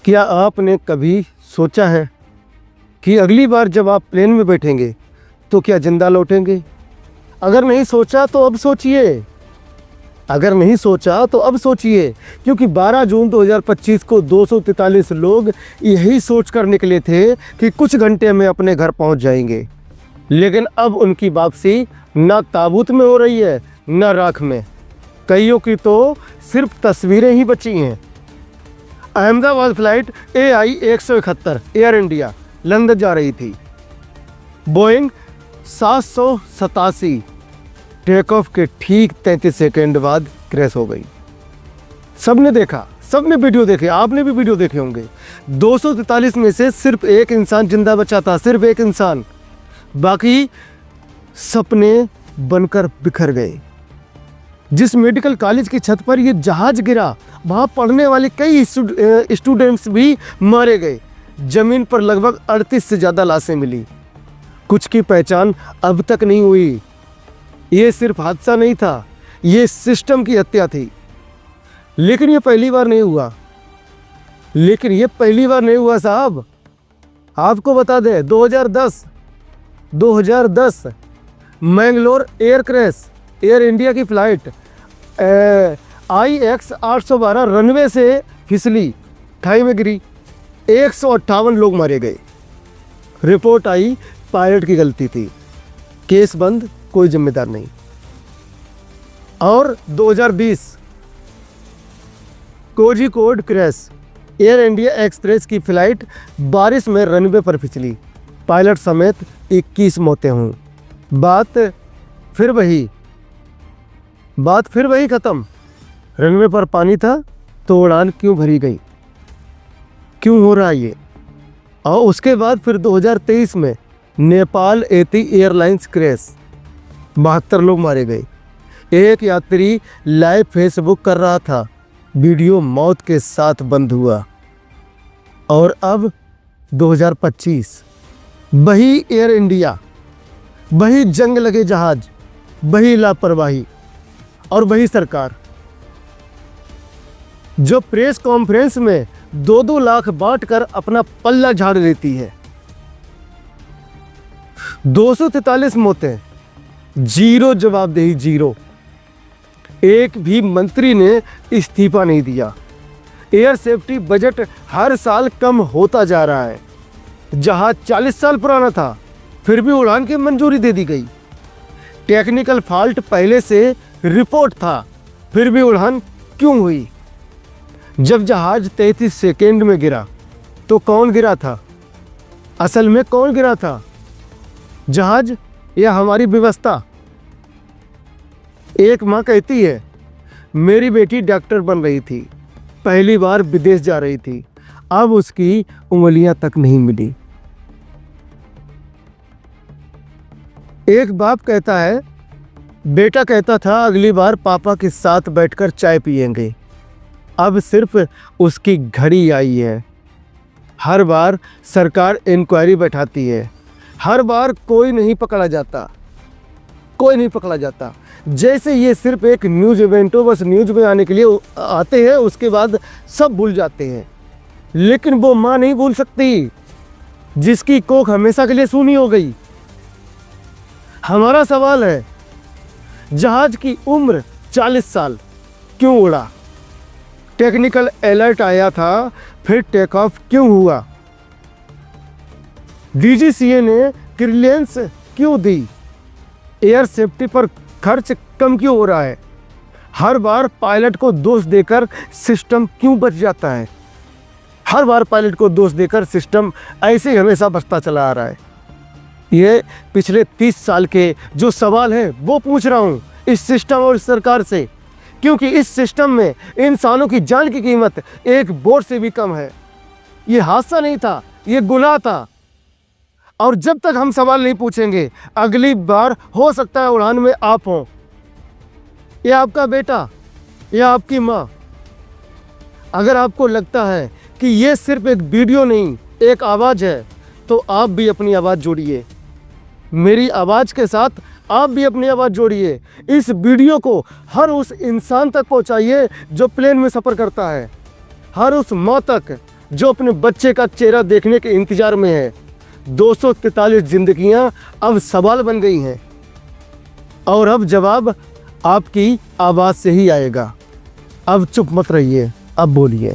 क्या आपने कभी सोचा है कि अगली बार जब आप प्लेन में बैठेंगे तो क्या जिंदा लौटेंगे? अगर नहीं सोचा तो अब सोचिए। अगर नहीं सोचा तो अब सोचिए, क्योंकि 12 जून 2025 को 243 लोग यही सोचकर निकले थे कि कुछ घंटे में अपने घर पहुंच जाएंगे, लेकिन अब उनकी वापसी ना ताबूत में हो रही है ना राख में। कईयों की तो सिर्फ तस्वीरें ही बची हैं। Ahmedabad flight AI 171 air India London जा रही थी। बोइंग 787 टेक ऑफ के ठीक 33 सेकेंड बाद क्रैश हो गई। सबने देखा, सबने वीडियो देखे, आपने भी वीडियो देखे होंगे। 243 में से सिर्फ एक इंसान जिंदा बचा था, सिर्फ एक इंसान। बाकी सपने बनकर बिखर गए। जिस मेडिकल कॉलेज की छत पर ये जहाज गिरा, वहाँ पढ़ने वाले कई स्टूडेंट्स भी मारे गए। ज़मीन पर लगभग 38 से ज़्यादा लाशें मिली। कुछ की पहचान अब तक नहीं हुई। ये सिर्फ हादसा नहीं था, ये सिस्टम की हत्या थी। लेकिन ये पहली बार नहीं हुआ। साहब। आपको बता दें, 2010 Mangalore air crash, air India की फ्लाइट IX 812 रनवे से फिसली, खाई में गिरी। 158 लोग मारे गए। रिपोर्ट आई पायलट की गलती थी, केस बंद, कोई जिम्मेदार नहीं। और 2020 Kozhikode crash, air India express की फ्लाइट बारिश में रनवे पर फिसली, पायलट समेत 21 मौतें हुई। बात फिर वही ख़त्म। रनवे पर पानी था तो उड़ान क्यों भरी गई? क्यों हो रहा है ये? और उसके बाद फिर 2023 में नेपाल एती एयरलाइंस क्रैश, 72 लोग मारे गए। एक यात्री लाइव फेसबुक कर रहा था, वीडियो मौत के साथ बंद हुआ। और अब 2025 वही एयर इंडिया, वही जंग लगे जहाज, वही लापरवाही और वही सरकार जो प्रेस कॉन्फ्रेंस में 2-2 लाख बांटकर अपना पल्ला झाड़ लेती है। 243 मौतें, जीरो जवाबदेही, जीरो। एक भी मंत्री ने इस्तीफा नहीं दिया। एयर सेफ्टी बजट हर साल कम होता जा रहा है। जहाज 40 साल पुराना था, फिर भी उड़ान की मंजूरी दे दी गई। टेक्निकल फॉल्ट पहले से रिपोर्ट था, फिर भी उड़ान क्यों हुई? जब जहाज 33 सेकेंड में गिरा तो कौन गिरा था? असल में कौन गिरा था, जहाज या हमारी व्यवस्था? एक माँ कहती है, मेरी बेटी डॉक्टर बन रही थी, पहली बार विदेश जा रही थी, अब उसकी उंगलियां तक नहीं मिली। एक बाप कहता है, बेटा कहता था अगली बार पापा के साथ बैठकर चाय पिएंगे, अब सिर्फ उसकी घड़ी आई है। हर बार सरकार इंक्वायरी बैठाती है, हर बार कोई नहीं पकड़ा जाता। जैसे ये सिर्फ एक न्यूज़ इवेंट हो, बस न्यूज़ में आने के लिए आते हैं, उसके बाद सब भूल जाते हैं। लेकिन वो माँ नहीं भूल सकती जिसकी कोख हमेशा के लिए सूनी हो गई। हमारा सवाल है, जहाज की उम्र 40 साल क्यों उड़ा? टेक्निकल अलर्ट आया था, फिर टेक ऑफ क्यों हुआ? DGCA ने क्लियरेंस क्यों दी? एयर सेफ्टी पर खर्च कम क्यों हो रहा है? हर बार पायलट को दोष देकर सिस्टम क्यों बच जाता है? हर बार पायलट को दोष देकर सिस्टम ऐसे ही हमेशा बचता चला आ रहा है। ये पिछले 30 साल के जो सवाल हैं वो पूछ रहा हूँ इस सिस्टम और सरकार से, क्योंकि इस सिस्टम में इंसानों की जान की कीमत एक वोट से भी कम है। ये हादसा नहीं था, ये गुनाह था। और जब तक हम सवाल नहीं पूछेंगे, अगली बार हो सकता है उड़ान में आप हों, या आपका बेटा, या आपकी माँ। अगर आपको लगता है कि ये सिर्फ एक वीडियो नहीं, एक आवाज़ है, तो आप भी अपनी आवाज़ जोड़िए। मेरी आवाज़ के साथ आप भी अपनी आवाज़ जोड़िए। इस वीडियो को हर उस इंसान तक पहुंचाइए जो प्लेन में सफ़र करता है, हर उस माँ तक जो अपने बच्चे का चेहरा देखने के इंतजार में है। 243 जिंदगियां अब सवाल बन गई हैं और अब जवाब आपकी आवाज़ से ही आएगा। अब चुप मत रहिए, अब बोलिए।